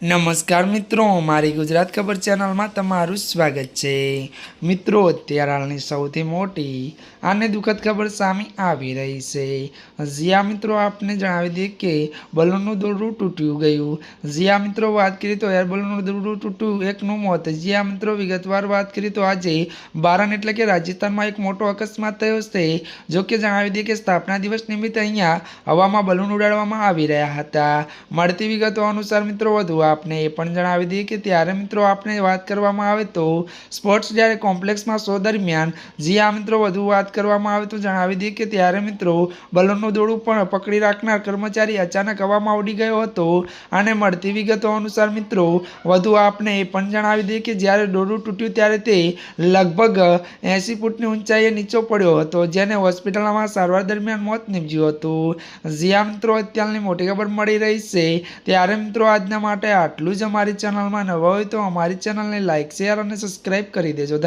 નમસ્કાર મિત્રો, મારી ગુજરાત ખબર ચેનલમાં તમારું સ્વાગત છે। મિત્રો, અત્યારે હાલની સૌથી મોટી અને દુઃખદ ખબર સામે આવી રહી છે। જ્યાં મિત્રો આપને જણાવી દઈએ કે બલૂનનું દોરડું તૂટ્યું ગયું। જ્યાં મિત્રો વાત કરીએ તો એર બલૂનનું દોરડું તૂટ્યું એકનું મોત। જ્યાં મિત્રો વિગતવાર વાત કરીએ તો આજે બારન એટલે કે રાજસ્થાનમાં એક મોટો અકસ્માત થયો છે। જો કે જણાવી દઈએ કે સ્થાપના દિવસ નિમિત્તે અહીંયા હવામાં બલૂન ઉડાડવામાં આવી રહ્યા હતા। મળતી વિગતો અનુસાર મિત્રો વધુ आपने ये पण जणावी दीए कि त्यारे मित्रों आपने बात करवामां आवे तो स्पोर्ट्स डायरी कॉम्प्लेक्स में शो दरमियान जी आ मित्रों वधु बात करवामां आवे तो जणावी दीए कि त्यारे मित्रों बलूननुं दोरडुं पण पकड़ी राखनार कर्मचारी अचानक हवामां उडी गयो हतो अने मळती विगतो अनुसार मित्रों वधु आपने ये पण जणावी दीए कि ज्यारे दोरडुं तूट्युं त्यारे ते लगभग 80 फूटनी ऊंचाईए नीचो पड्यो हतो जेने होस्पिટલમાં सारवार दरमियान मौत निपज्युं हतुं। जी आ मित्रों अत्याરની मोटी खबर मળી રહી છે ત્યારે મિત્રો આજના માટે આટલું જ। અમારી ચેનલમાં નવા હોય તો અમારી ચેનલને લાઇક શેર અને સબસ્ક્રાઇબ કરી દેજો।